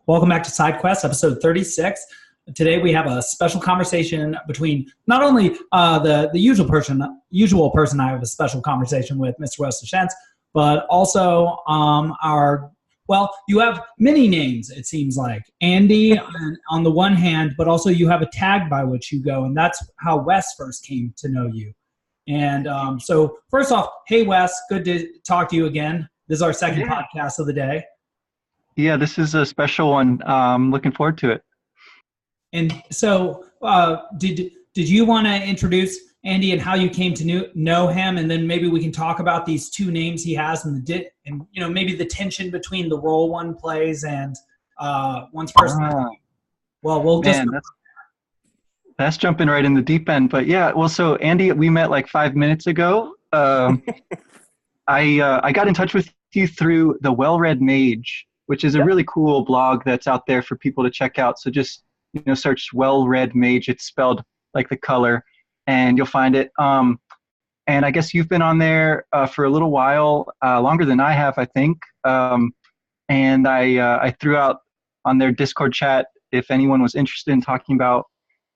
Welcome back to Side Quest, episode 36. Today we have a special conversation between not only the usual person I have a special conversation with, Mr. Wesley Shentz, but also you have many names, it seems like. Andy on the one hand, but also you have a tag by which you go, and that's how Wes first came to know you. And so first off, hey Wes, good to talk to you again. This is our second podcast of the day. Yeah, this is a special one. Looking forward to it. And so did you want to introduce Andy and how you came to know him, and then maybe we can talk about these two names he has and maybe the tension between the role one plays and one's personality. Well, that's jumping right in the deep end. But yeah, well, so Andy, we met like 5 minutes ago. I got in touch with you through the Well-Read Mage, which is a really cool blog that's out there for people to check out. So just search Well-Read Mage. It's spelled like the color, and you'll find it. And I guess you've been on there for a little while, longer than I have, I think. And I threw out on their Discord chat if anyone was interested in talking about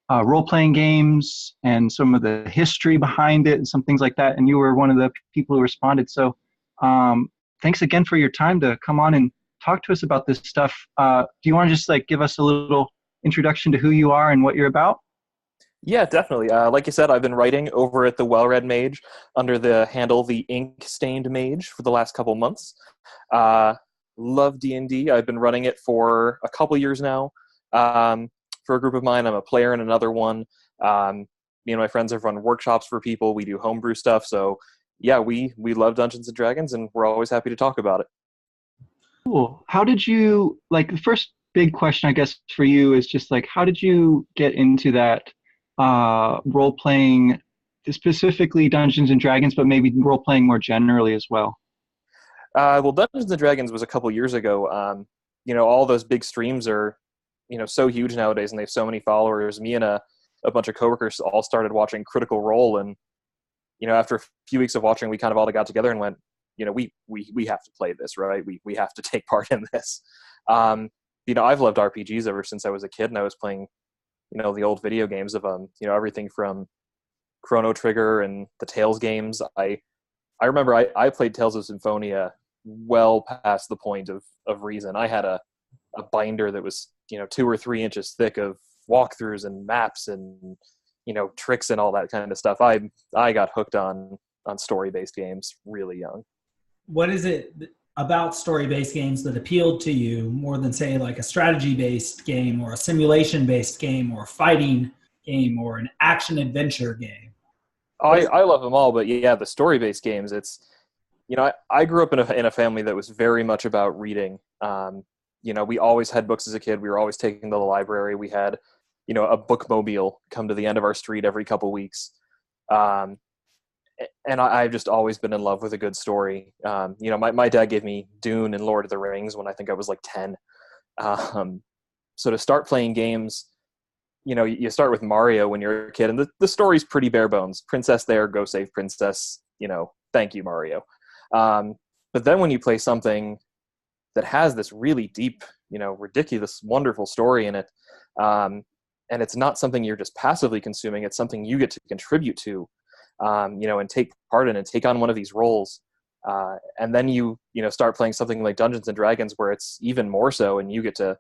role-playing games and some of the history behind it and some things like that. And you were one of the people who responded. So thanks again for your time to come on and talk to us about this stuff. Do you want to just give us a little introduction to who you are and what you're about? Yeah, definitely. Like you said, I've been writing over at the Well-Read Mage under the handle The Ink-Stained Mage for the last couple months. Love D&D. I've been running it for a couple years now. For a group of mine, I'm a player in another one. Me and my friends have run workshops for people. We do homebrew stuff. So yeah, we love Dungeons and Dragons, and we're always happy to talk about it. Cool. How did you, the first big question, I guess, for you is just how did you get into that role-playing, specifically Dungeons and Dragons, but maybe role-playing more generally as well? Well, Dungeons and Dragons was a couple years ago. All those big streams are, so huge nowadays, and they have so many followers. Me and a bunch of coworkers all started watching Critical Role, and, after a few weeks of watching, we kind of all got together and went, we have to play this, right? We have to take part in this. I've loved RPGs ever since I was a kid, and I was playing, the old video games of everything from Chrono Trigger and the Tales games. I remember I played Tales of Symphonia well past the point of reason. I had a binder that was 2 or 3 inches thick of walkthroughs and maps and tricks and all that kind of stuff. I got hooked on story-based games really young. What is it about story-based games that appealed to you more than, say, a strategy-based game or a simulation-based game or a fighting game or an action-adventure game? I love them all, but yeah, the story-based games, it's, I grew up in a family that was very much about reading. We always had books as a kid. We were always taking to the library. We had, a bookmobile come to the end of our street every couple weeks. And I've just always been in love with a good story. My dad gave me Dune and Lord of the Rings when I think I was 10. So to start playing games, you start with Mario when you're a kid, and the story's pretty bare bones. Princess there, go save princess, thank you, Mario. But then when you play something that has this really deep, ridiculous, wonderful story in it, and it's not something you're just passively consuming, it's something you get to contribute to, and take part in and take on one of these roles. And then you start playing something like Dungeons and Dragons, where it's even more so, and you get to,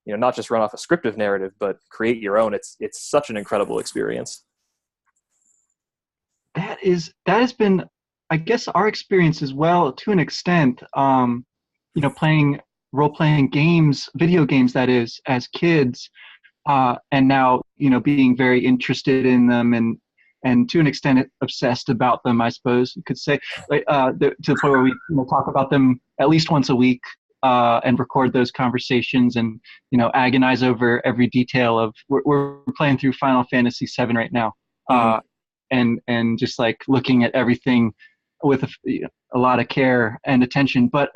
not just run off a scripted narrative, but create your own. It's such an incredible experience. That has been, I guess, our experience as well, to an extent, playing role-playing games, video games, that is, as kids, and now, being very interested in them and to an extent obsessed about them, I suppose you could say, to the point where we talk about them at least once a week and record those conversations and agonize over every detail of. We're playing through Final Fantasy VII right now, and just looking at everything with a lot of care and attention. But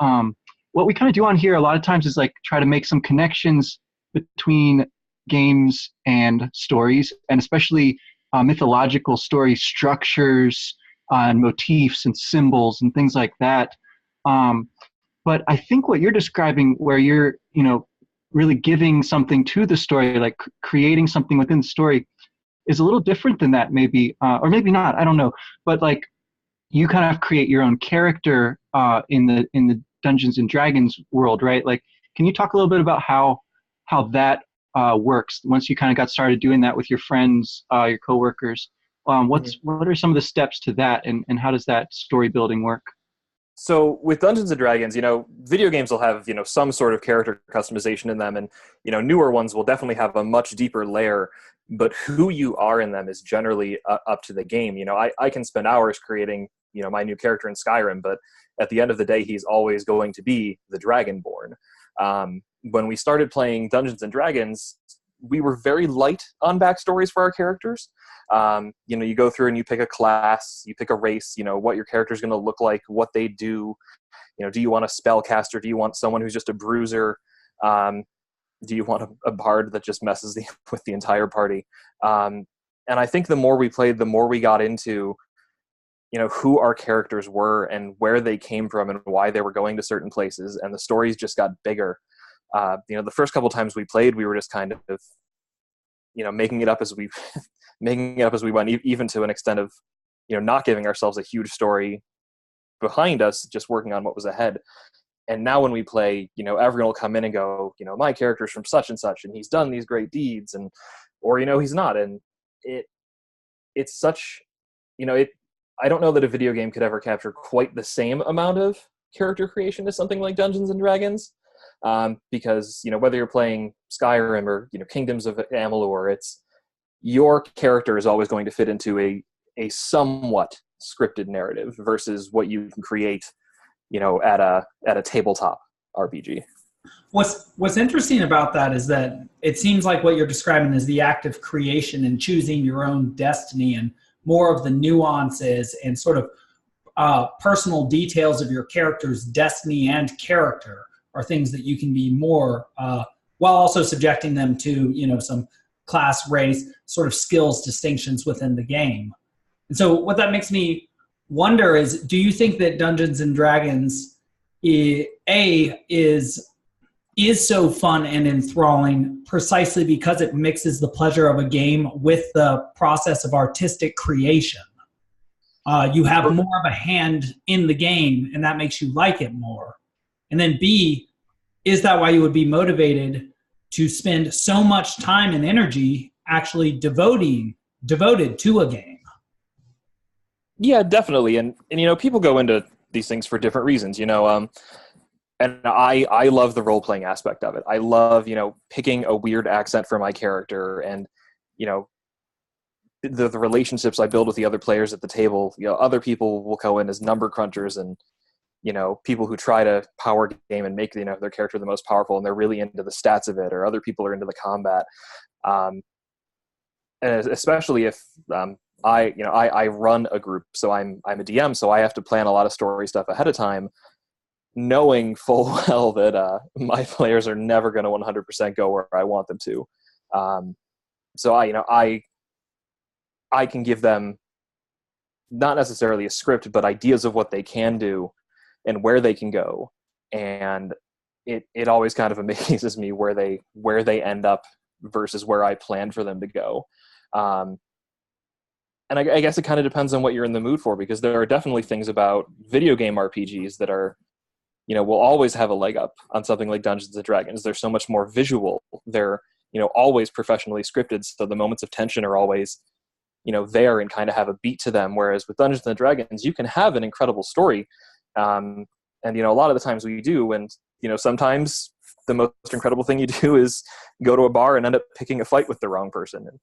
what we kind of do on here a lot of times is try to make some connections between games and stories, and especially mythological story structures and motifs and symbols and things like that. But I think what you're describing, where you're, really giving something to the story, like creating something within the story, is a little different than that, maybe, or maybe not. I don't know. But like, you kind of create your own character in the Dungeons and Dragons world, right? Like, can you talk a little bit about how that works once you kind of got started doing that with your friends, your coworkers? What are some of the steps to that, and how does that story building work? So with Dungeons and Dragons, video games will have, some sort of character customization in them, and, newer ones will definitely have a much deeper layer, but who you are in them is generally up to the game. I can spend hours creating, my new character in Skyrim, but at the end of the day, he's always going to be the Dragonborn. When we started playing Dungeons and Dragons, we were very light on backstories for our characters. You go through and you pick a class, you pick a race, what your character is going to look like, what they do. Do you want a spellcaster? Do you want someone who's just a bruiser? Do you want a bard that just messes with the entire party? And I think the more we played, the more we got into, who our characters were and where they came from and why they were going to certain places. And the stories just got bigger. The first couple times we played, we were just kind of, making it up as we went, even to an extent of, not giving ourselves a huge story behind us, just working on what was ahead. And now when we play, everyone will come in and go, my character's from such and such, and he's done these great deeds, or he's not. And it's such, I don't know that a video game could ever capture quite the same amount of character creation as something like Dungeons and Dragons. Because, whether you're playing Skyrim or, Kingdoms of Amalur, your character is always going to fit into a somewhat scripted narrative versus what you can create, at a tabletop RPG. What's interesting about that is that it seems like what you're describing is the act of creation and choosing your own destiny, and more of the nuances and sort of personal details of your character's destiny and character are things that you can be more, while also subjecting them to, some class, race, sort of skills distinctions within the game. And so what that makes me wonder is, do you think that Dungeons and Dragons is so fun and enthralling precisely because it mixes the pleasure of a game with the process of artistic creation? You have more of a hand in the game, and that makes you like it more. And then B, is that why you would be motivated to spend so much time and energy actually devoted to a game? Yeah, definitely. And people go into these things for different reasons, and I love the role-playing aspect of it. I love, picking a weird accent for my character, and, the relationships I build with the other players at the table. Other people will go in as number crunchers and, people who try to power game and make, their character the most powerful, and they're really into the stats of it, or other people are into the combat. And especially if I run a group, so I'm a DM, so I have to plan a lot of story stuff ahead of time, knowing full well that my players are never going to 100% go where I want them to. So I can give them not necessarily a script, but ideas of what they can do and where they can go. And it always kind of amazes me where they end up versus where I planned for them to go. And I guess it kind of depends on what you're in the mood for, because there are definitely things about video game RPGs that are, will always have a leg up on something like Dungeons and Dragons. They're so much more visual. They're, always professionally scripted. So the moments of tension are always, there and kind of have a beat to them. Whereas with Dungeons and Dragons, you can have an incredible story. And, a lot of the times we do. And, sometimes the most incredible thing you do is go to a bar and end up picking a fight with the wrong person. And,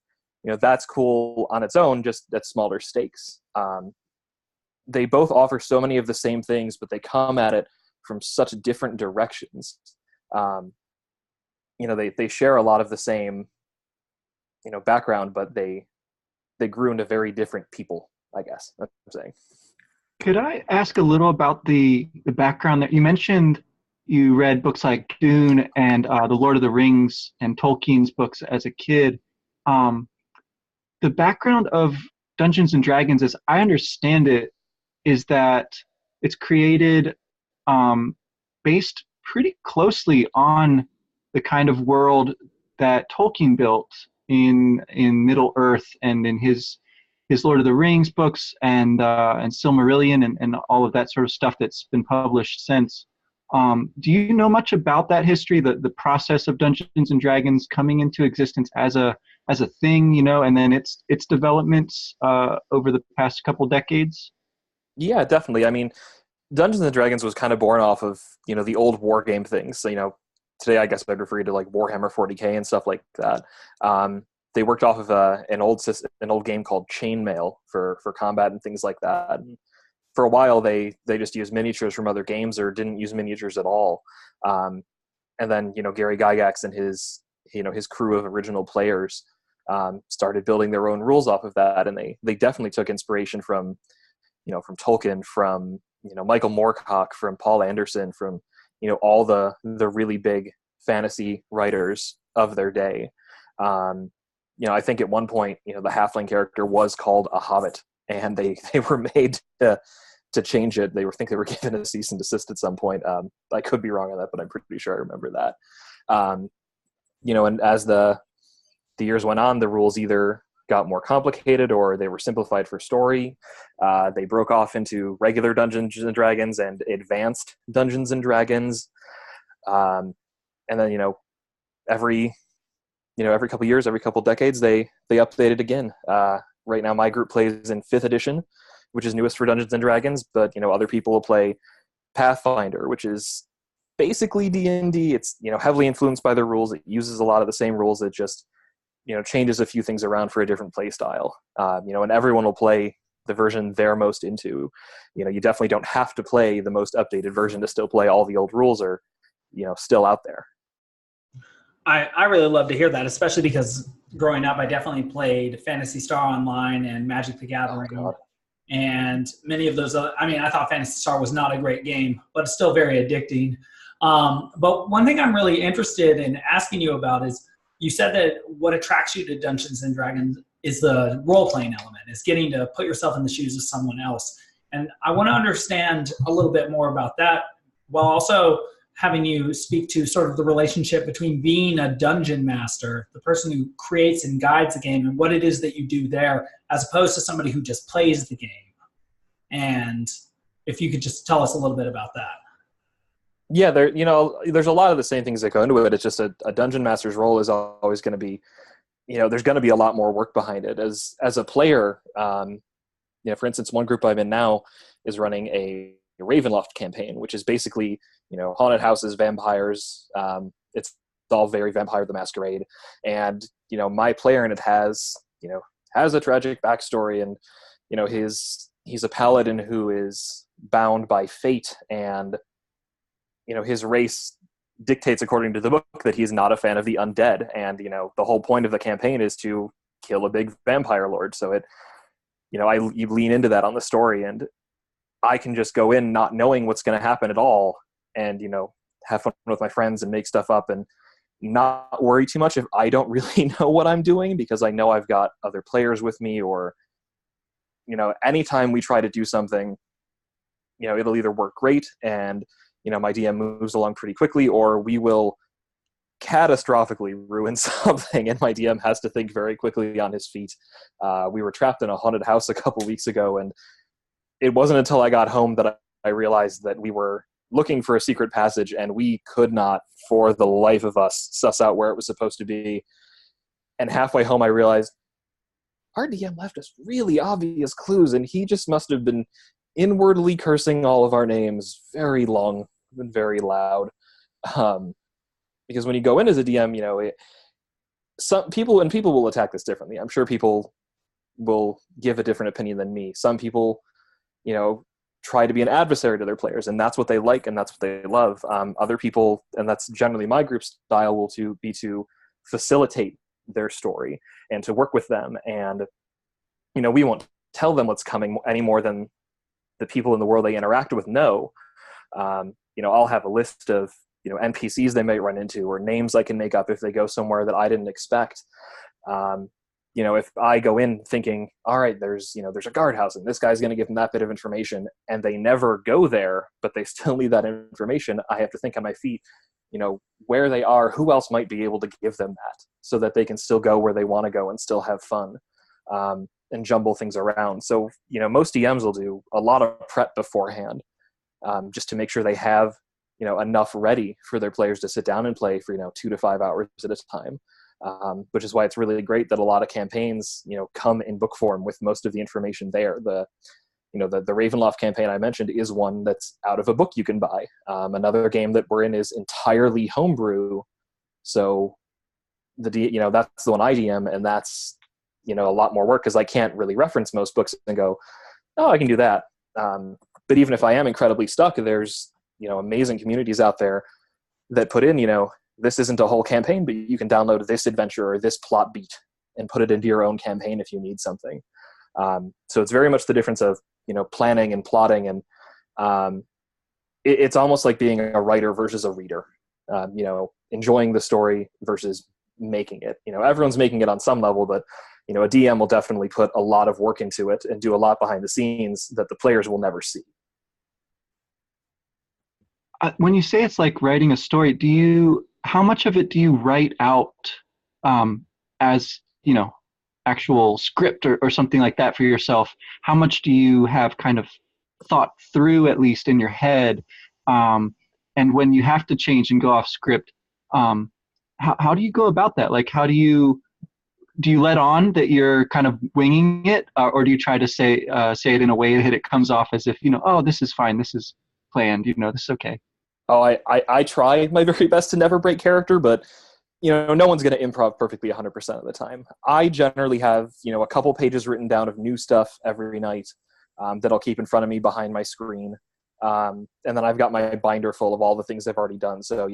that's cool on its own, just at smaller stakes. They both offer so many of the same things, but they come at it from such different directions. They share a lot of the same, background, but they grew into very different people, I guess. That's what I'm saying. Could I ask a little about the background that you mentioned? You read books like Dune and The Lord of the Rings and Tolkien's books as a kid. The background of Dungeons and Dragons, as I understand it, is that it's created based pretty closely on the kind of world that Tolkien built in Middle Earth and in his Lord of the Rings books and Silmarillion and all of that sort of stuff that's been published since. Do you know much about that history, the process of Dungeons and Dragons coming into existence as a thing, and then its developments over the past couple decades? Yeah, definitely. I mean, Dungeons and Dragons was kind of born off of, the old war game things. So, today I guess I'd refer you to like Warhammer 40K and stuff like that. They worked off of an old game called Chainmail for combat and things like that. And for a while, they just used miniatures from other games or didn't use miniatures at all. And then Gary Gygax and his crew of original players started building their own rules off of that, and they definitely took inspiration from from Tolkien, from Michael Moorcock, from Paul Anderson, from all the really big fantasy writers of their day. I think at one point, the halfling character was called a hobbit, and they were made to change it. They were given a cease and desist at some point. I could be wrong on that, but I'm pretty sure I remember that. And as the years went on, the rules either got more complicated or they were simplified for story. They broke off into regular Dungeons and Dragons and advanced Dungeons and Dragons. And then, every couple years, every couple decades, they updated again. Right now, my group plays in 5th edition, which is newest for Dungeons and Dragons, but other people will play Pathfinder, which is basically D&D. It's heavily influenced by the rules. It uses a lot of the same rules. It just changes a few things around for a different play style. And everyone will play the version they're most into. You definitely don't have to play the most updated version to still play. All the old rules are still out there. I really love to hear that, especially because growing up, I definitely played Phantasy Star Online and Magic the Gathering. Oh, and many of those other, I thought Phantasy Star was not a great game, but it's still very addicting. But one thing I'm really interested in asking you about is, you said that what attracts you to Dungeons and Dragons is the role-playing element, is getting to put yourself in the shoes of someone else. And I want to understand a little bit more about that, while also having you speak to sort of the relationship between being a dungeon master, the person who creates and guides the game, and what it is that you do there, as opposed to somebody who just plays the game. And if you could just tell us a little bit about that. Yeah, there's a lot of the same things that go into it. It's just a dungeon master's role is always going to be, there's going to be a lot more work behind it. As a player, for instance, one group I'm in now is running a Ravenloft campaign, which is basically, haunted houses, vampires. It's all very Vampire the Masquerade. And, my player in it has a tragic backstory, and, he's a paladin who is bound by fate, and his race dictates, according to the book, that he's not a fan of the undead. And, the whole point of the campaign is to kill a big vampire lord. So you lean into that on the story, and I can just go in not knowing what's going to happen at all and, have fun with my friends and make stuff up and not worry too much if I don't really know what I'm doing, because I know I've got other players with me. Or, anytime we try to do something, it'll either work great and, my DM moves along pretty quickly, or we will catastrophically ruin something and my DM has to think very quickly on his feet. We were trapped in a haunted house a couple weeks ago, and it wasn't until I got home that I realized that we were looking for a secret passage, and we could not, for the life of us, suss out where it was supposed to be. And halfway home, I realized our DM left us really obvious clues, and he just must have been inwardly cursing all of our names very long and very loud. Because when you go in as a DM, some people will attack this differently. I'm sure people will give a different opinion than me. Some people, try to be an adversary to their players, and that's what they like and that's what they love. Other people, and that's generally my group style, will be to facilitate their story and to work with them. And, we won't tell them what's coming any more than the people in the world they interact with know. I'll have a list of, NPCs they might run into, or names I can make up if they go somewhere that I didn't expect. If I go in thinking, all right, there's a guardhouse and this guy's going to give them that bit of information, and they never go there, but they still need that information, I have to think on my feet, where they are, who else might be able to give them that so that they can still go where they want to go and still have fun, and jumble things around. So, most DMs will do a lot of prep beforehand, just to make sure they have, enough ready for their players to sit down and play for, 2 to 5 hours at a time. Which is why it's really great that a lot of campaigns, come in book form with most of the information there. The Ravenloft campaign I mentioned is one that's out of a book you can buy. Another game that we're in is entirely homebrew. So that's the one I DM, and that's, a lot more work because I can't really reference most books and go, oh, I can do that. But even if I am incredibly stuck, there's, amazing communities out there that put in, this isn't a whole campaign, but you can download this adventure or this plot beat and put it into your own campaign if you need something. So it's very much the difference of, planning and plotting, and it's almost like being a writer versus a reader, enjoying the story versus making it. Everyone's making it on some level, but, a DM will definitely put a lot of work into it and do a lot behind the scenes that the players will never see. When you say it's like writing a story, how much of it do you write out as, actual script or something like that for yourself? How much do you have kind of thought through, at least in your head? And when you have to change and go off script, how do you go about that? Like, how do you let on that you're kind of winging it, or do you try to say it in a way that it comes off as if, oh, this is fine, this is planned, this is okay? Oh, I try my very best to never break character, but no one's going to improv perfectly 100% of the time. I generally have, a couple pages written down of new stuff every night that I'll keep in front of me behind my screen. And then I've got my binder full of all the things I've already done. So,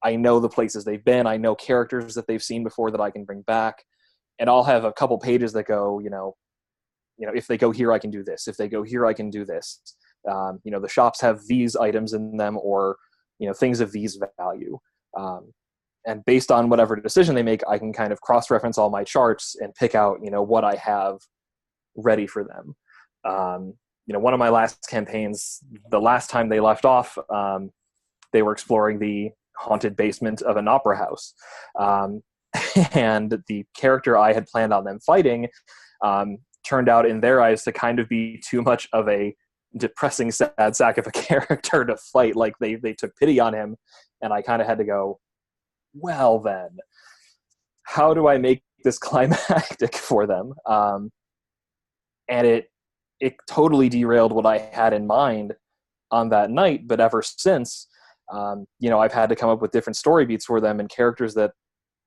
I know the places they've been. I know characters that they've seen before that I can bring back. And I'll have a couple pages that go, if they go here, I can do this. If they go here, I can do this. The shops have these items in them, or, things of these value. And based on whatever decision they make, I can kind of cross-reference all my charts and pick out, what I have ready for them. One of my last campaigns, the last time they left off, they were exploring the haunted basement of an opera house. And the character I had planned on them fighting turned out in their eyes to kind of be too much of a depressing, sad sack of a character to fight. Like they took pity on him, and I kind of had to go, well then, how do I make this climactic for them? And it totally derailed what I had in mind on that night. But ever since, I've had to come up with different story beats for them, and characters that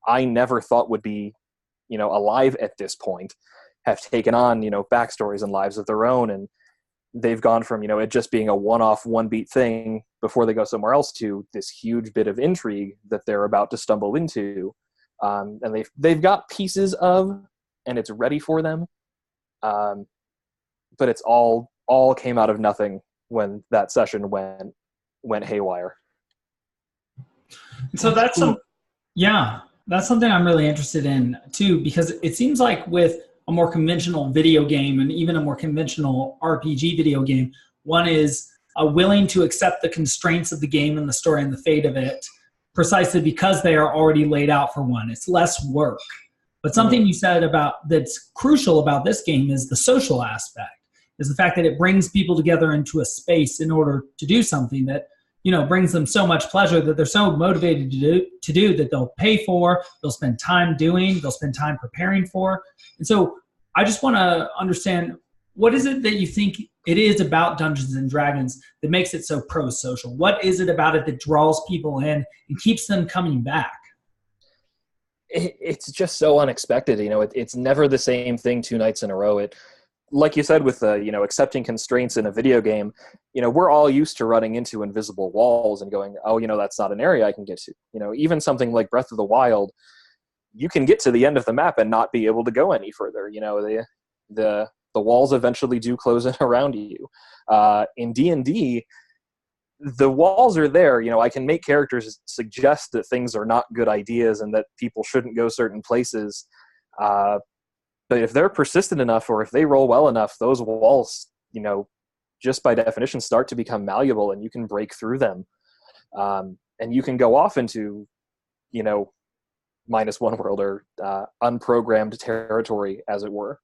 I never thought would be, alive at this point have taken on, backstories and lives of their own. And they've gone from, it just being a one-off, one-beat thing before they go somewhere else to this huge bit of intrigue that they're about to stumble into. And they've got pieces of, and it's ready for them. But it's all came out of nothing when that session went haywire. So that's something I'm really interested in too, because it seems like with a more conventional video game and even a more conventional RPG video game, one is willing to accept the constraints of the game and the story and the fate of it precisely because they are already laid out for one. It's less work. But something you said about that's crucial about this game is the social aspect, is the fact that it brings people together into a space in order to do something that brings them so much pleasure that they're so motivated to do that they'll pay for, they'll spend time doing, they'll spend time preparing for. And so I just want to understand, what is it that you think it is about Dungeons and Dragons that makes it so pro-social? What is it about it that draws people in and keeps them coming back? It's just so unexpected. It's never the same thing 2 nights in a row. Like you said, with accepting constraints in a video game, we're all used to running into invisible walls and going, oh, that's not an area I can get to. Even something like Breath of the Wild, you can get to the end of the map and not be able to go any further. The walls eventually do close in around you. In D&D, the walls are there. I can make characters suggest that things are not good ideas and that people shouldn't go certain places. But if they're persistent enough, or if they roll well enough, those walls, just by definition, start to become malleable, and you can break through them. and you can go off into, you know, -1 world or unprogrammed territory, as it were.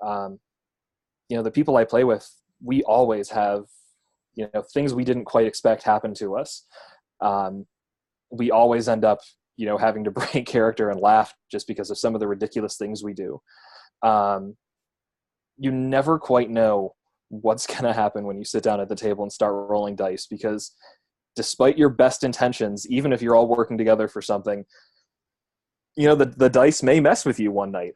You know, the people I play with, we always have, you know, things we didn't quite expect happen to us. We always end up, you know, having to break character and laugh just because of some of the ridiculous things we do. You never quite know what's going to happen when you sit down at the table and start rolling dice, because despite your best intentions, even if you're all working together for something, you know, the dice may mess with you one night.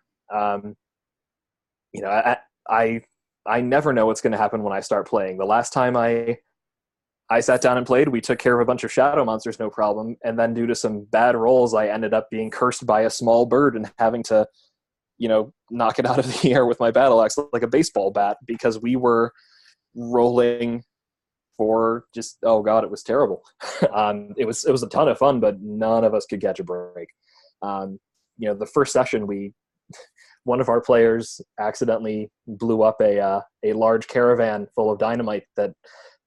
You know, I never know what's going to happen when I start playing. The last time I sat down and played, we took care of a bunch of shadow monsters, no problem. And then due to some bad rolls, I ended up being cursed by a small bird and having to, you know, knock it out of the air with my battle axe like a baseball bat, because we were rolling for just, oh God, it was terrible. It was a ton of fun, but none of us could catch a break. You know, the first session, one of our players accidentally blew up a large caravan full of dynamite that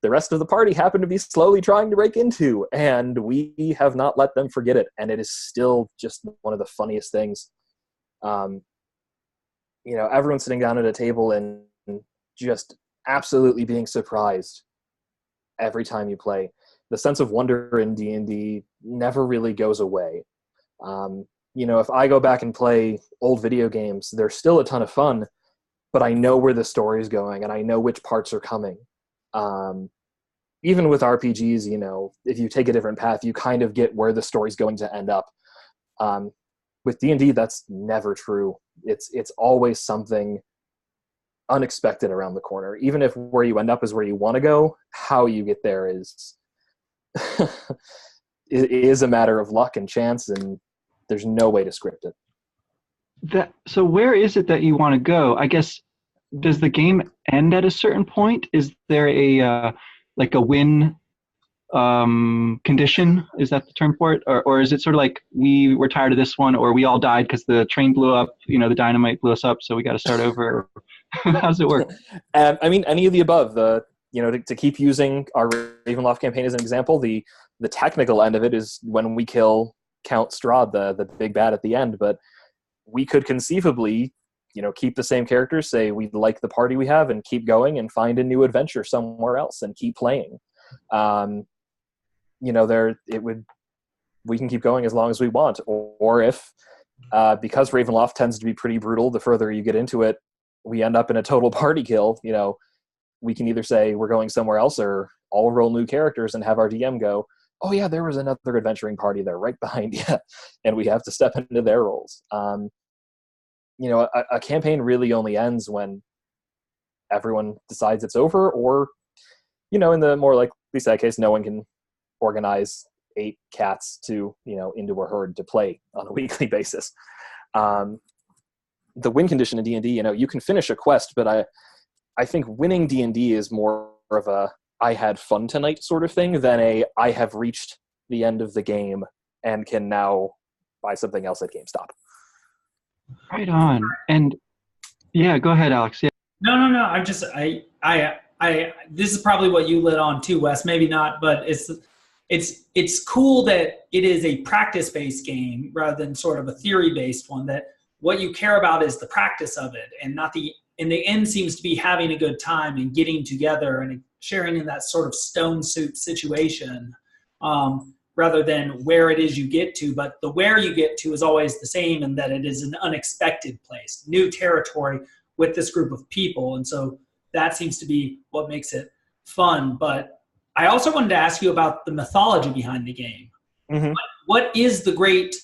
the rest of the party happened to be slowly trying to break into, and we have not let them forget it. And it is still just one of the funniest things. You know, everyone's sitting down at a table and just absolutely being surprised every time you play. The sense of wonder in D&D never really goes away. You know, if I go back and play old video games, they're still a ton of fun, but I know where the story is going and I know which parts are coming. Even with RPGs, you know, if you take a different path, you kind of get where the story's going to end up. With D&D, that's never true. It's always something unexpected around the corner. Even if where you end up is where you want to go, how you get there is is a matter of luck and chance, and there's no way to script it. So where is it that you want to go? I guess, does the game end at a certain point? Is there a like a win condition? Is that the term for it? Or is it sort of like, we were tired of this one, or we all died because the train blew up, you know, the dynamite blew us up, so we got to start over? How does it work? I mean, any of the above. You know, to keep using our Ravenloft campaign as an example, the technical end of it is when we kill Count Strahd, the big bad at the end. But we could conceivably, you know, keep the same characters, say we like the party we have, and keep going and find a new adventure somewhere else and keep playing. You know, we can keep going as long as we want. Or if, because Ravenloft tends to be pretty brutal, the further you get into it, we end up in a total party kill. You know, we can either say we're going somewhere else, or all roll new characters and have our DM go, oh yeah, there was another adventuring party there right behind you, and we have to step into their roles. You know, a campaign really only ends when everyone decides it's over, or, you know, in the more likely sad case, no one can organize 8 cats to, you know, into a herd to play on a weekly basis. The win condition in D&D, you know, you can finish a quest, but I think winning D&D is more of a I had fun tonight sort of thing than I have reached the end of the game and can now buy something else at GameStop. Right on. And yeah, go ahead, Alex. Yeah. No. I'm just this is probably what you lit on too, Wes. Maybe not, but it's cool that it is a practice-based game rather than sort of a theory-based one. That what you care about is the practice of it, and not in the end seems to be having a good time and getting together and sharing in that sort of stone soup situation, rather than where it is you get to. But the where you get to is always the same, and that it is an unexpected place, new territory with this group of people. And so that seems to be what makes it fun. But I also wanted to ask you about the mythology behind the game. Mm-hmm. What is the great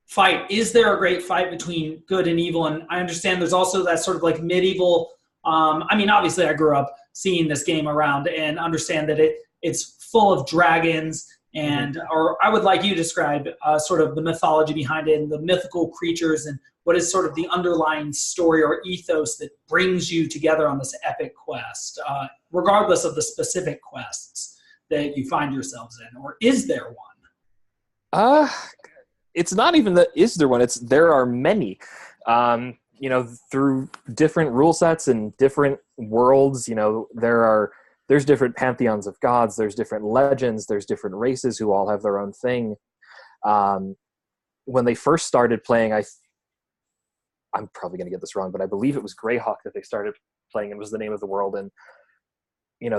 fight? Is there a great fight between good and evil? And I understand there's also that sort of like medieval, I mean, obviously I grew up seeing this game around and understand that it's full of dragons and, or I would like you to describe sort of the mythology behind it and the mythical creatures and what is sort of the underlying story or ethos that brings you together on this epic quest, regardless of the specific quests that you find yourselves in, or is there one? It's not even that is there one, it's there are many. You know, through different rule sets and different worlds, you know, there are there's different pantheons of gods, there's different legends, there's different races who all have their own thing. When they first started playing, I'm probably going to get this wrong, but I believe it was Greyhawk that they started playing, and was the name of the world. And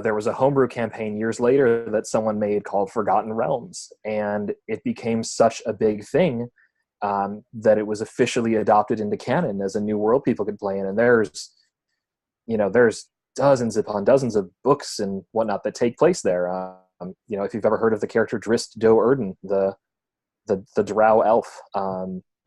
there was a homebrew campaign years later that someone made called Forgotten Realms, and it became such a big thing that it was officially adopted into canon as a new world people could play in. And there's dozens upon dozens of books and whatnot that take place there. If you've ever heard of the character Drist Do Urden, the drow elf.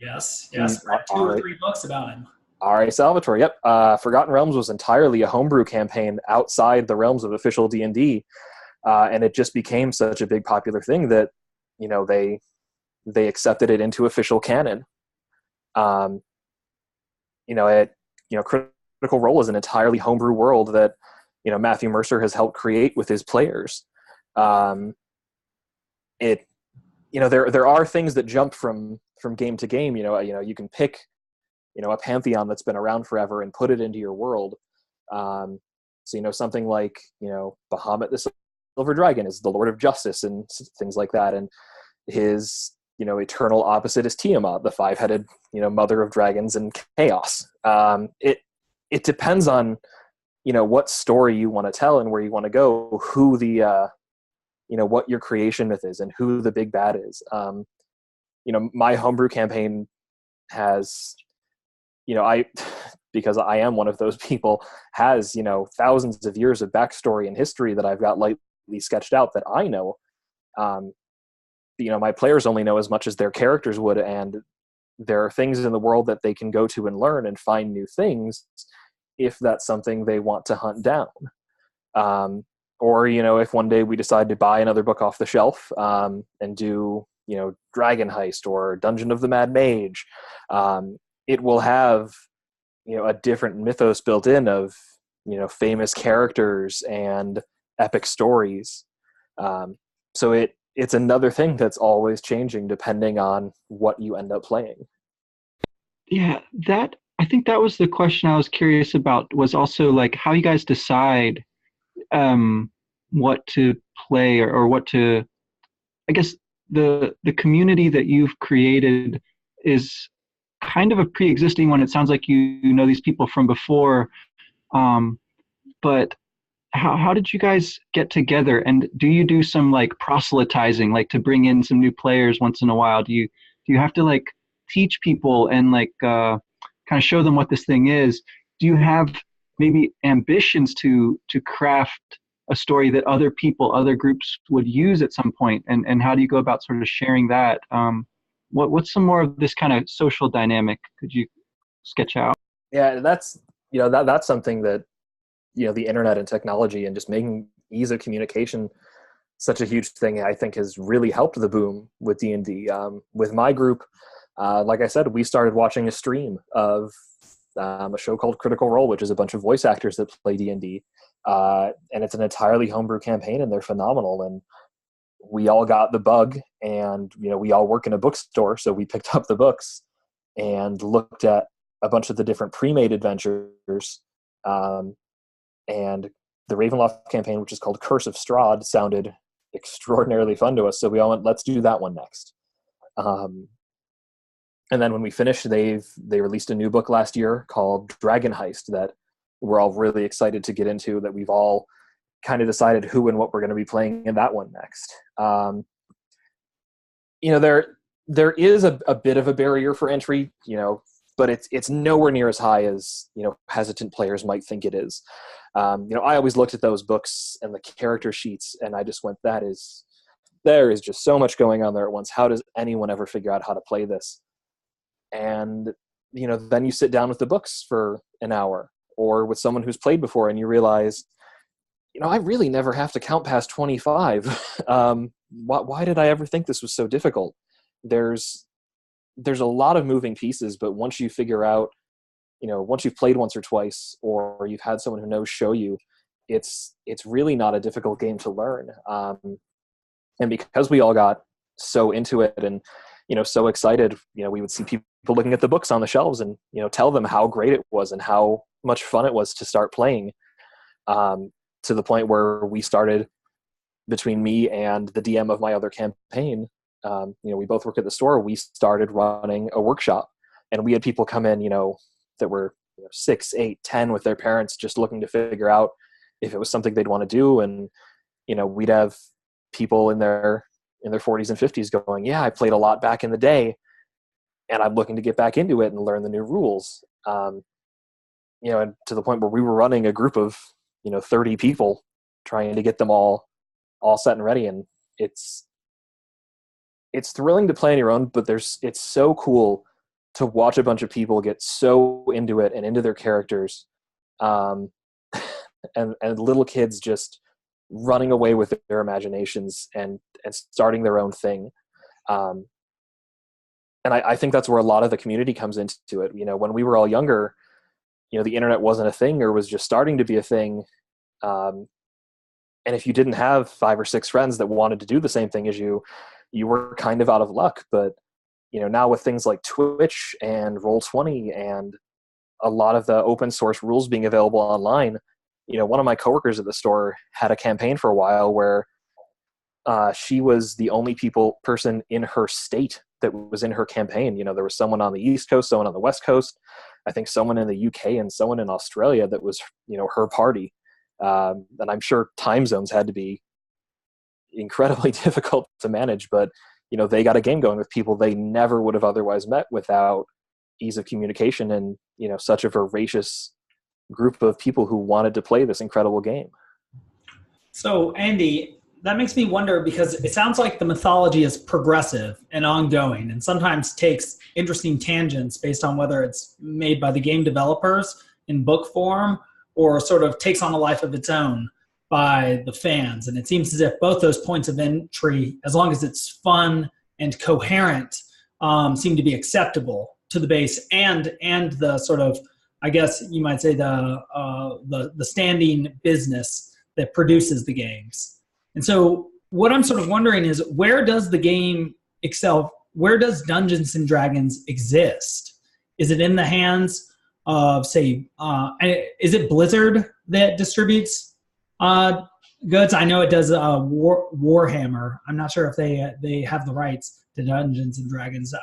Yes. I read 2 or 3 books about him. R.A. Salvatore, yep. Forgotten Realms was entirely a homebrew campaign outside the realms of official D&D, and it just became such a big popular thing that they accepted it into official canon. Critical Role is an entirely homebrew world that Matthew Mercer has helped create with his players. There are things that jump from game to game. You can pick a pantheon that's been around forever and put it into your world. Something like Bahamut the Silver Dragon is the Lord of Justice and things like that, and his eternal opposite is Tiamat, the 5-headed mother of dragons and chaos. It depends on what story you want to tell and where you want to go, who the what your creation myth is and who the big bad is. My homebrew campaign has because I am one of those people, has thousands of years of backstory and history that I've got lightly sketched out that I know. My players only know as much as their characters would, and there are things in the world that they can go to and learn and find new things if that's something they want to hunt down. Or if one day we decide to buy another book off the shelf and do Dragon Heist or Dungeon of the Mad Mage, it will have a different mythos built in of famous characters and epic stories. So it's another thing that's always changing depending on what you end up playing. Yeah, I think that was the question I was curious about, was also like how you guys decide what to play or what to, I guess the community that you've created is kind of a pre-existing one. It sounds like you know these people from before, but how did you guys get together, and do you do some like proselytizing, like to bring in some new players once in a while? Do you have to like teach people and like kind of show them what this thing is? Do you have maybe ambitions to craft a story that other groups would use at some point, and how do you go about sort of sharing that? What's some more of this kind of social dynamic could you sketch out? Yeah, that's that's something that the internet and technology and just making ease of communication such a huge thing, I think, has really helped the boom with D&D. With my group, like I said, we started watching a stream of a show called Critical Role, which is a bunch of voice actors that play D&D, and it's an entirely homebrew campaign, and they're phenomenal. And we all got the bug, and we all work in a bookstore, so we picked up the books and looked at a bunch of the different pre-made adventures, and the Ravenloft campaign, which is called Curse of Strahd, sounded extraordinarily fun to us, so we all went, let's do that one next. And then when we finished, they released a new book last year called Dragon Heist that we're all really excited to get into, that we've all kind of decided who and what we're going to be playing in that one next. There is a bit of a barrier for entry, but it's nowhere near as high as hesitant players might think it is. I always looked at those books and the character sheets, and I just went, there is just so much going on there at once. How does anyone ever figure out how to play this? And then you sit down with the books for an hour, or with someone who's played before, and you realize, I really never have to count past 25. Why did I ever think this was so difficult? There's a lot of moving pieces, but once you figure out, once you've played once or twice, or you've had someone who knows show you, it's really not a difficult game to learn. And because we all got so into it and so excited, we would see people looking at the books on the shelves and tell them how great it was and how much fun it was to start playing. to the point where we started, between me and the DM of my other campaign, we both work at the store. We started running a workshop, and we had people come in, that were 6, 8, 10 with their parents, just looking to figure out if it was something they'd want to do. And, we'd have people in their 40s and 50s going, yeah, I played a lot back in the day, and I'm looking to get back into it and learn the new rules. And to the point where we were running a group of, 30 people, trying to get them all set and ready. And it's thrilling to play on your own, but it's so cool to watch a bunch of people get so into it and into their characters, and little kids just running away with their imaginations and starting their own thing. And I think that's where a lot of the community comes into it. When we were all younger, the internet wasn't a thing, or was just starting to be a thing. And if you didn't have 5 or 6 friends that wanted to do the same thing as you were kind of out of luck. But, now with things like Twitch and Roll20 and a lot of the open source rules being available online, one of my coworkers at the store had a campaign for a while where she was the only person in her state that was in her campaign. There was someone on the East Coast, someone on the West Coast, I think someone in the UK, and someone in Australia that was, her party. And I'm sure time zones had to be incredibly difficult to manage, but they got a game going with people they never would have otherwise met without ease of communication and such a voracious group of people who wanted to play this incredible game. So Andy, that makes me wonder, because it sounds like the mythology is progressive and ongoing, and sometimes takes interesting tangents based on whether it's made by the game developers in book form or sort of takes on a life of its own by the fans. And it seems as if both those points of entry, as long as it's fun and coherent, seem to be acceptable to the base and the sort of, I guess you might say, the standing business that produces the games. And so what I'm sort of wondering is, where does the game excel? Where does Dungeons and Dragons exist? Is it in the hands of, say, is it Blizzard that distributes goods? I know it does Warhammer. I'm not sure if they have the rights to Dungeons and Dragons.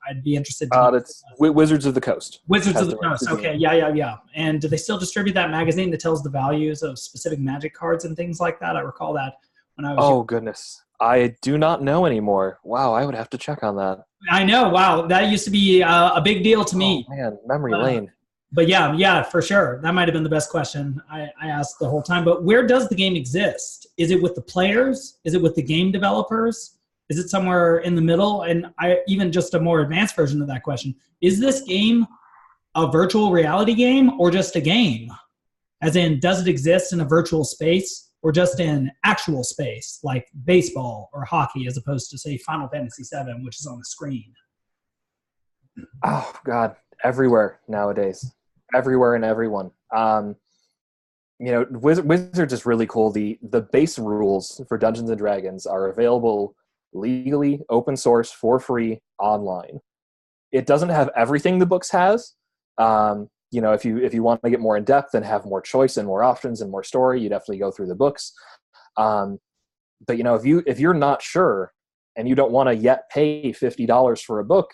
I'd be interested to that's Wizards of the Coast. Wizards of the Coast. Okay, yeah. And do they still distribute that magazine that tells the values of specific Magic cards and things like that? I recall that when I was. Oh, goodness. I do not know anymore. Wow, I would have to check on that. I know. Wow, that used to be a big deal to me. Oh, man, memory lane. But yeah, for sure. That might have been the best question I asked the whole time. But where does the game exist? Is it with the players? Is it with the game developers? Is it somewhere in the middle? And even just a more advanced version of that question, is this game a virtual reality game or just a game? As in, does it exist in a virtual space or just in actual space, like baseball or hockey, as opposed to, say, Final Fantasy VII, which is on the screen? Oh, God. Everywhere nowadays. Everywhere and everyone. Wizards is really cool. The base rules for Dungeons and Dragons are available legally, open source, for free, online. It doesn't have everything the books has. If you want to get more in depth and have more choice and more options and more story, you definitely go through the books. But if you're not sure and you don't want to yet pay $50 for a book,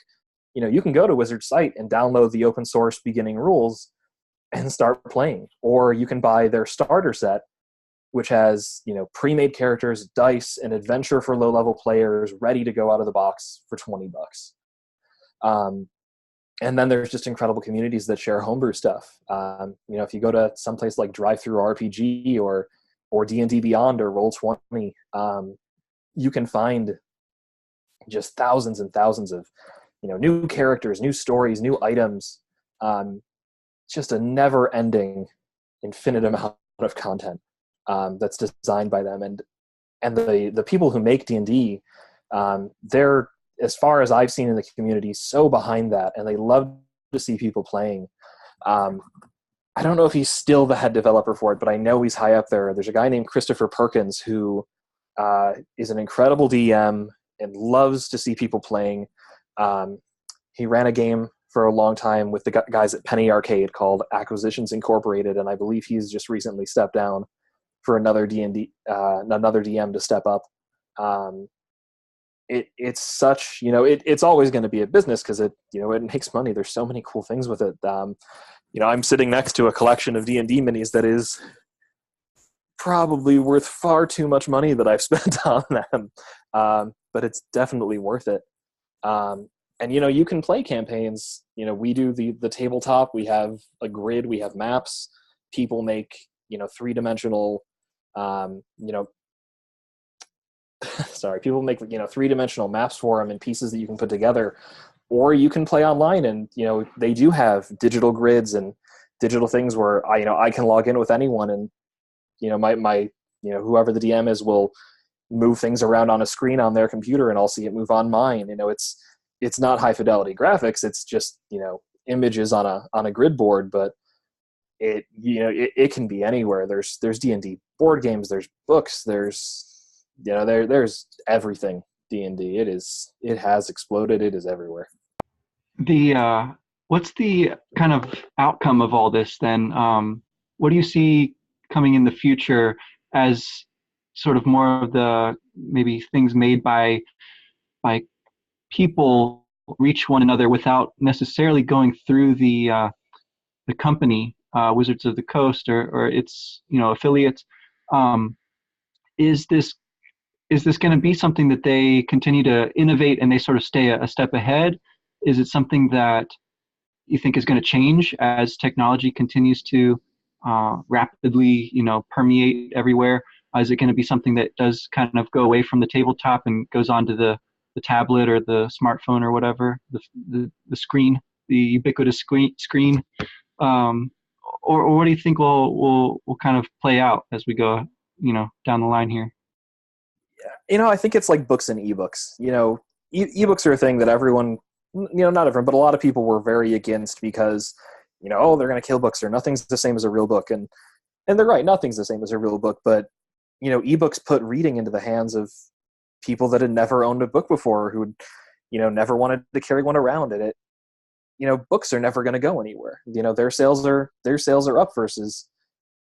you can go to Wizard's site and download the open source beginning rules and start playing. Or you can buy their starter set, which has, pre-made characters, dice, an adventure for low-level players, ready to go out of the box for $20. And then there's just incredible communities that share homebrew stuff. If you go to someplace like Drive-Thru RPG or D&D Beyond or Roll20, you can find just thousands and thousands of new characters, new stories, new items. Just a never-ending, infinite amount of content that's designed by them. And the people who make D&D, they're, as far as I've seen in the community, so behind that, and they love to see people playing. I don't know if he's still the head developer for it, but I know he's high up there. There's a guy named Christopher Perkins who is an incredible DM and loves to see people playing. He ran a game for a long time with the guys at Penny Arcade called Acquisitions Incorporated, and I believe he's just recently stepped down for another another DM to step up. It's such, it's always going to be a business because it makes money. There's so many cool things with it. I'm sitting next to a collection of D&D minis that is probably worth far too much money that I've spent on them. But it's definitely worth it. And you can play campaigns. We do the tabletop. We have a grid. We have maps. People make 3-dimensional. People make 3-dimensional maps for them and pieces that you can put together, or you can play online. And they do have digital grids and digital things where I can log in with anyone, and my whoever the DM is will move things around on a screen on their computer, and I'll see it move on mine. It's not high fidelity graphics. It's just, images on a grid board, but it can be anywhere. There's D&D board games, there's books, there's everything D&D. It has exploded. It is everywhere. What's the kind of outcome of all this then? What do you see coming in the future as sort of more of the maybe things made by people reach one another without necessarily going through the company, Wizards of the Coast or its affiliates? Is this going to be something that they continue to innovate and they sort of stay a step ahead? Is it something that you think is going to change as technology continues to rapidly, permeate everywhere? Is it going to be something that does kind of go away from the tabletop and goes onto the tablet or the smartphone or whatever, the screen, the ubiquitous screen? Or what do you think will kind of play out as we go, down the line here? I think it's like books and ebooks. Ebooks are a thing that everyone, not everyone, but a lot of people were very against because, they're going to kill books, or nothing's the same as a real book. And they're right, nothing's the same as a real book. But, ebooks put reading into the hands of people that had never owned a book before, who, never wanted to carry one around. And books are never going to go anywhere. Their sales are up versus,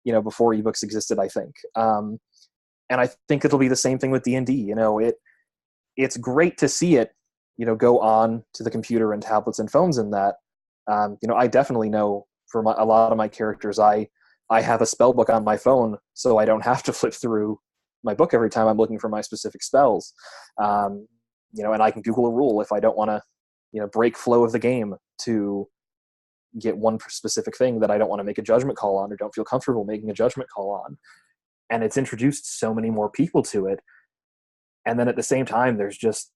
before ebooks existed, I think. And I think it'll be the same thing with D&D. It's great to see it, go on to the computer and tablets and phones and that. I definitely know for a lot of my characters, I have a spell book on my phone, so I don't have to flip through my book every time I'm looking for my specific spells. And I can Google a rule if I don't want to, break flow of the game to get one specific thing that I don't want to make a judgment call on or don't feel comfortable making a judgment call on. And it's introduced so many more people to it. And then at the same time, there's just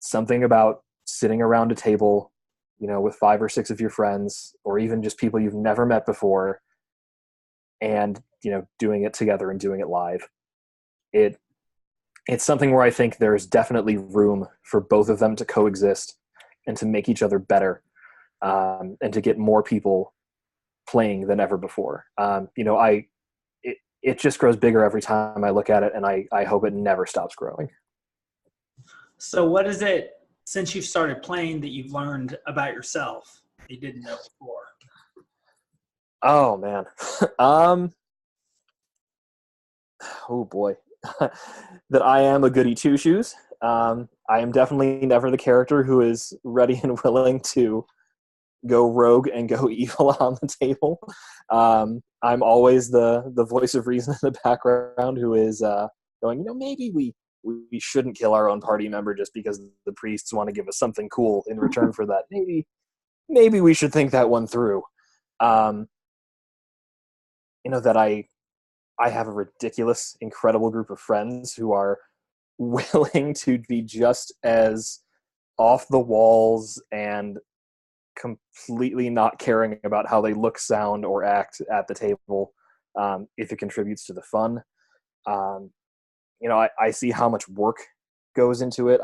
something about sitting around a table, with 5 or 6 of your friends, or even just people you've never met before, and, doing it together and doing it live. It's something where I think there's definitely room for both of them to coexist and to make each other better, and to get more people playing than ever before. It just grows bigger every time I look at it, and I hope it never stops growing. So what is it, since you've started playing, that you've learned about yourself that you didn't know before? Oh, man. Oh, boy. That I am a goody two-shoes. I am definitely never the character who is ready and willing to go rogue and go evil on the table. I'm always the voice of reason in the background who is going, maybe we shouldn't kill our own party member just because the priests want to give us something cool in return for that. Maybe we should think that one through. That I have a ridiculous, incredible group of friends who are willing to be just as off the walls and completely not caring about how they look, sound, or act at the table, if it contributes to the fun. I see how much work goes into it.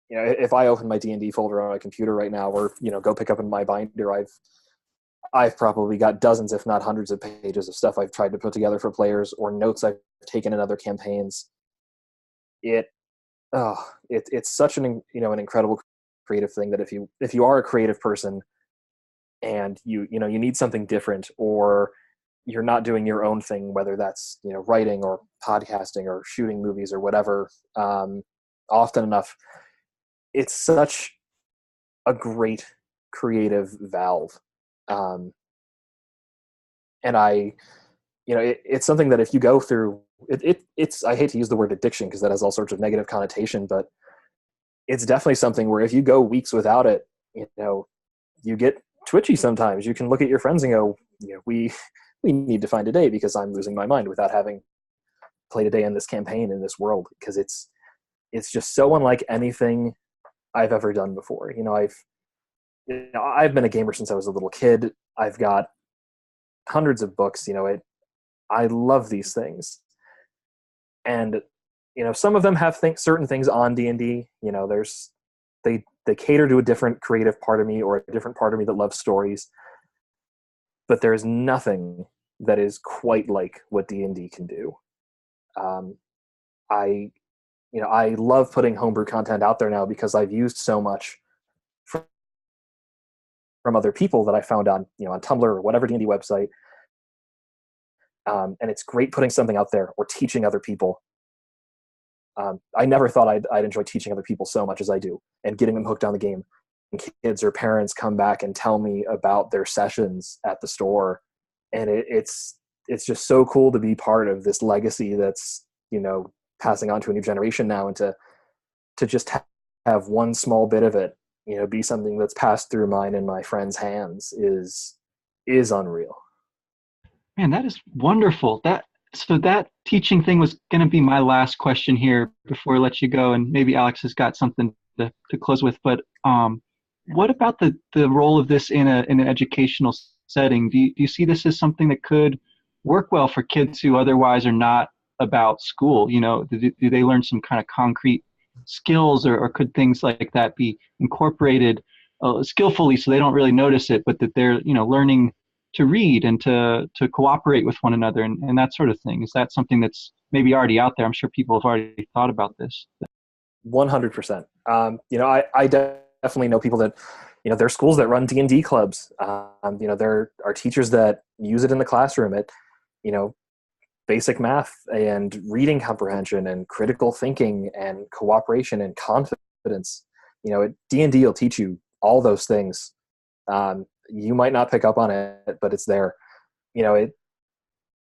If I open my D&D folder on my computer right now, or go pick up in my binder, I've probably got dozens, if not hundreds, of pages of stuff I've tried to put together for players, or notes I've taken in other campaigns. It's such an incredible creative thing that if you are a creative person and you need something different, or you're not doing your own thing, whether that's, writing or podcasting or shooting movies or whatever, often enough, it's such a great creative valve. And it's something that if you go through it's, I hate to use the word addiction because that has all sorts of negative connotation, but it's definitely something where if you go weeks without it, you get twitchy sometimes. You can look at your friends and go, we need to find a day because I'm losing my mind without having played a day in this campaign in this world, because it's just so unlike anything I've ever done before. I've been a gamer since I was a little kid. I've got hundreds of books. I love these things, and some of them have certain things on D&D. They cater to a different creative part of me or a different part of me that loves stories. But there's nothing that is quite like what D&D can do. I love putting homebrew content out there now because I've used so much from other people that I found on Tumblr or whatever D&D website. And it's great putting something out there or teaching other people. I never thought I'd enjoy teaching other people so much as I do, and getting them hooked on the game. And kids or parents come back and tell me about their sessions at the store, and it's just so cool to be part of this legacy that's passing on to a new generation now, and to just have one small bit of it be something that's passed through mine and my friends' hands is unreal. Man, that is wonderful. So that teaching thing was going to be my last question here before I let you go, and maybe Alex has got something to close with. But what about the role of this in an educational setting? Do you see this as something that could work well for kids who otherwise are not about school? Do they learn some kind of concrete skills, or could things like that be incorporated skillfully so they don't really notice it, but that they're learning to read and to cooperate with one another and that sort of thing? Is that something that's maybe already out there? I'm sure people have already thought about this. 100%. I definitely know people that, there are schools that run D&D clubs. There are teachers that use it in the classroom at, basic math and reading comprehension and critical thinking and cooperation and confidence. D&D will teach you all those things. You might not pick up on it, but it's there.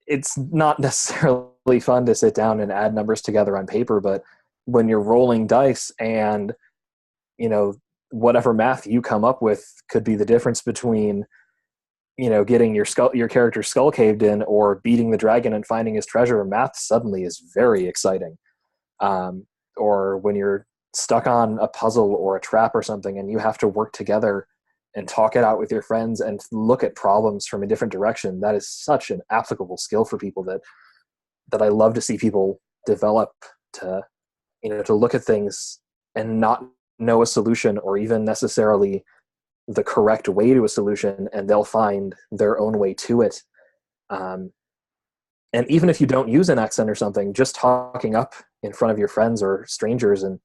It's not necessarily fun to sit down and add numbers together on paper, but when you're rolling dice and, whatever math you come up with could be the difference between, getting your character's skull caved in or beating the dragon and finding his treasure. Math suddenly is very exciting. Or when you're stuck on a puzzle or a trap or something and you have to work together and talk it out with your friends and look at problems from a different direction. That is such an applicable skill for people that I love to see people develop to look at things and not know a solution or even necessarily the correct way to a solution, and they'll find their own way to it. And even if you don't use an accent or something, just talking up in front of your friends or strangers and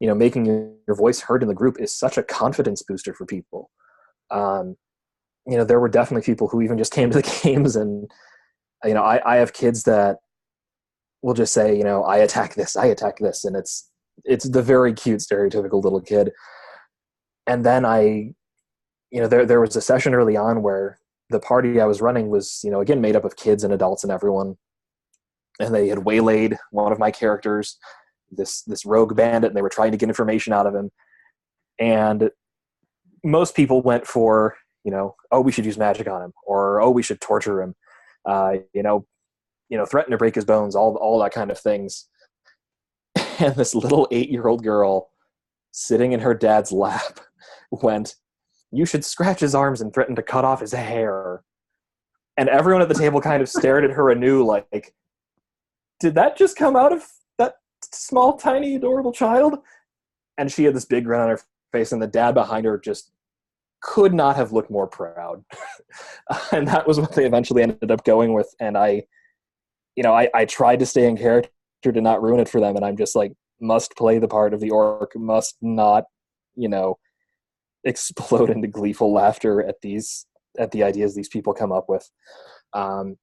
making your voice heard in the group is such a confidence booster for people. There were definitely people who even just came to the games and, I have kids that will just say, I attack this. And it's the very cute, stereotypical little kid. And then there was a session early on where the party I was running was, again, made up of kids and adults and everyone. And they had waylaid one of my characters, this rogue bandit, and they were trying to get information out of him. And most people went for, oh, we should use magic on him, or, oh, we should torture him, threaten to break his bones, all that kind of things. And this little 8-year-old girl sitting in her dad's lap went, you should scratch his arms and threaten to cut off his hair. And everyone at the table kind of stared at her anew like, did that just come out of that small, tiny, adorable child? And she had this big grin on her face, and the dad behind her just could not have looked more proud. And that was what they eventually ended up going with. And I tried to stay in character to not ruin it for them. And I'm just like, must play the part of the orc, must not, explode into gleeful laughter at the ideas these people come up with. And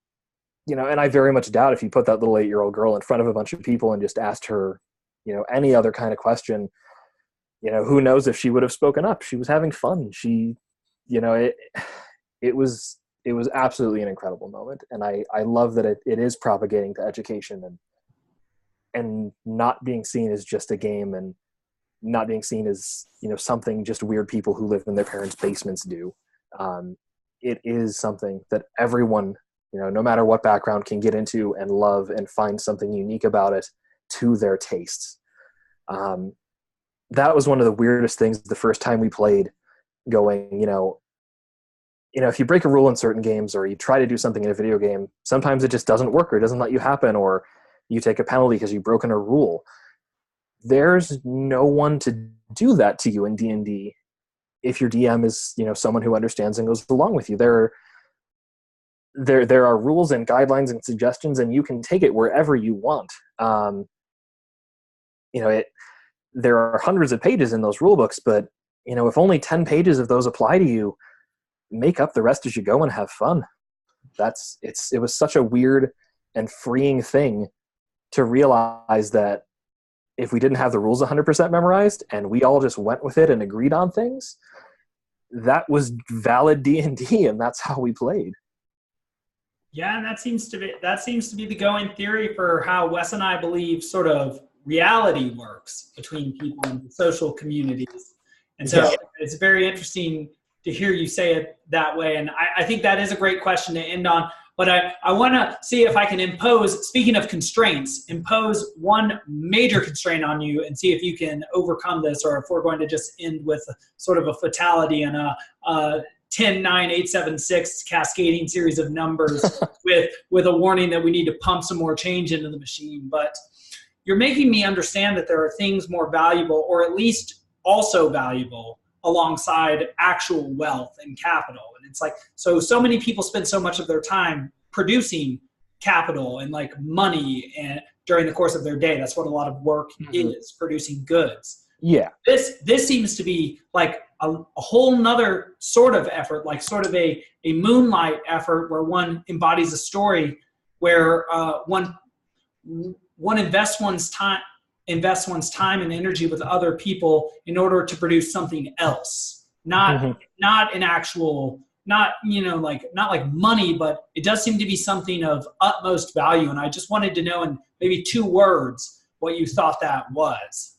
I very much doubt if you put that little 8-year-old girl in front of a bunch of people and just asked her, any other kind of question, who knows if she would have spoken up. She was having fun. It was absolutely an incredible moment. And I love that it is propagating to education and not being seen as just a game, and not being seen as, something just weird people who live in their parents' basements do. It is something that everyone, no matter what background, can get into and love and find something unique about it to their tastes. That was one of the weirdest things the first time we played, going, if you break a rule in certain games, or you try to do something in a video game, sometimes it just doesn't work, or it doesn't let you happen, or you take a penalty because you've broken a rule. There's no one to do that to you in D&D if your DM is, someone who understands and goes along with you. There are rules and guidelines and suggestions, and you can take it wherever you want. There are hundreds of pages in those rule books, but if only 10 pages of those apply to you, make up the rest as you go and have fun. It was such a weird and freeing thing to realize that if we didn't have the rules 100% memorized and we all just went with it and agreed on things, that was valid D&D, and that's how we played. Yeah, and that seems to be the going theory for how Wes and I believe sort of reality works between people in social communities. And so It's very interesting to hear you say it that way. And I think that is a great question to end on. But I want to see if I can impose, speaking of constraints, impose one major constraint on you and see if you can overcome this, or if we're going to just end with sort of a fatality and a 10, 9, 8, 7, 6 cascading series of numbers with a warning that we need to pump some more change into the machine. But you're making me understand that there are things more valuable, or at least also valuable, alongside actual wealth and capital. And it's like, so many people spend so much of their time producing capital and like money and during the course of their day. That's what a lot of work is, producing goods. Yeah. This seems to be like a whole nother sort of effort, like sort of a moonlight effort where one embodies a story where one invests one's time and energy with other people in order to produce something else. Not an actual, not like money, but it does seem to be something of utmost value. And I just wanted to know in maybe 2 words what you thought that was.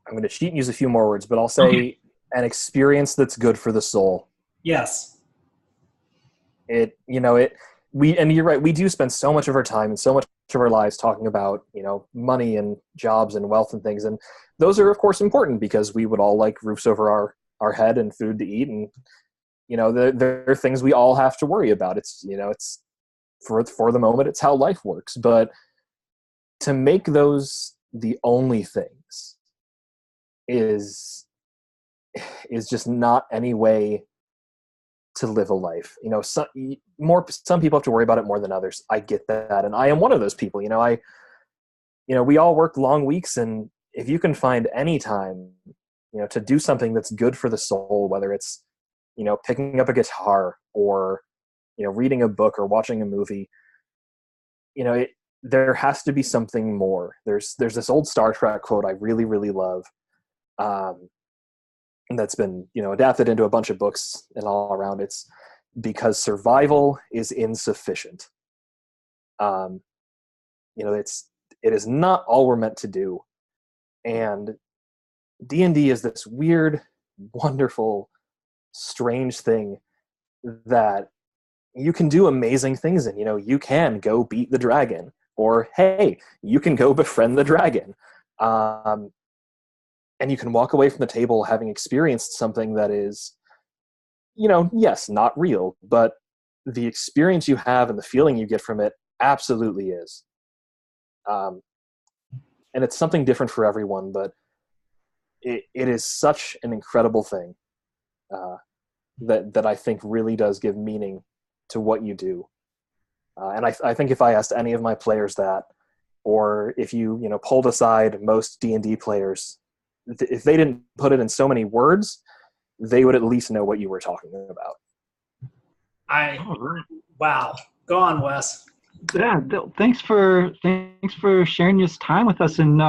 I'm going to cheat and use a few more words, but I'll say an experience that's good for the soul. Yes. And you're right, we do spend so much of our time and so much of our lives talking about, money and jobs and wealth and things. And those are, of course, important because we would all like roofs over our head and food to eat. And, there are things we all have to worry about. It's, it's for the moment, it's how life works. But to make those the only things is just not any way to live a life. Some people have to worry about it more than others. I get that, and I am one of those people. We all work long weeks, and if you can find any time, to do something that's good for the soul, whether it's, picking up a guitar or, reading a book or watching a movie, there has to be something more. There's this old Star Trek quote I really, really love. And that's been, adapted into a bunch of books and all around. It's because survival is insufficient. It is not all we're meant to do. And D&D is this weird, wonderful, strange thing that you can do amazing things in. You can go beat the dragon, or hey, you can go befriend the dragon. And you can walk away from the table having experienced something that is, yes, not real, but the experience you have and the feeling you get from it absolutely is. And it's something different for everyone, but it is such an incredible thing that I think really does give meaning to what you do. And I think if I asked any of my players that, or if you pulled aside most D&D players, if they didn't put it in so many words, they would at least know what you were talking about. All right. Wow. Go on, Wes. Yeah, thanks for sharing this time with us and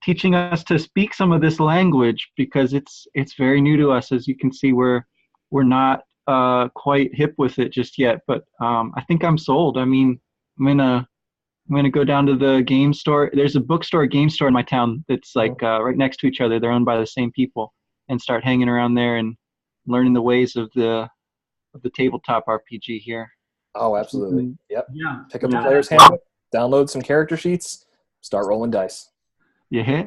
teaching us to speak some of this language because it's very new to us. As you can see, we're not quite hip with it just yet, but I think I'm sold. I mean, I'm gonna go down to the game store. There's a bookstore, game store in my town that's like right next to each other. They're owned by the same people, and start hanging around there and learning the ways of the tabletop RPG here. Oh, absolutely. Yep. Yeah. Pick up a Yeah. player's handbook, download some character sheets, start rolling dice. Yeah.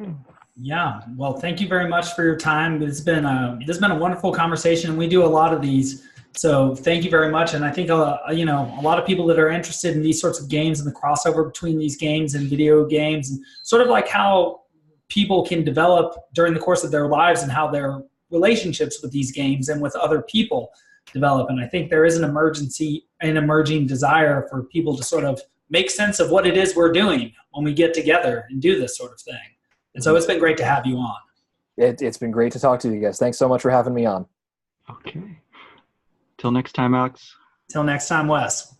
Yeah. Well, thank you very much for your time. This has been a wonderful conversation, and we do a lot of these. So thank you very much. And I think a lot of people that are interested in these sorts of games and the crossover between these games and video games, and sort of like how people can develop during the course of their lives and how their relationships with these games and with other people develop. And I think there is an emerging desire for people to sort of make sense of what it is we're doing when we get together and do this sort of thing. And so it's been great to have you on. It's been great to talk to you guys. Thanks so much for having me on. Okay. Till next time, Alex. Till next time, Wes.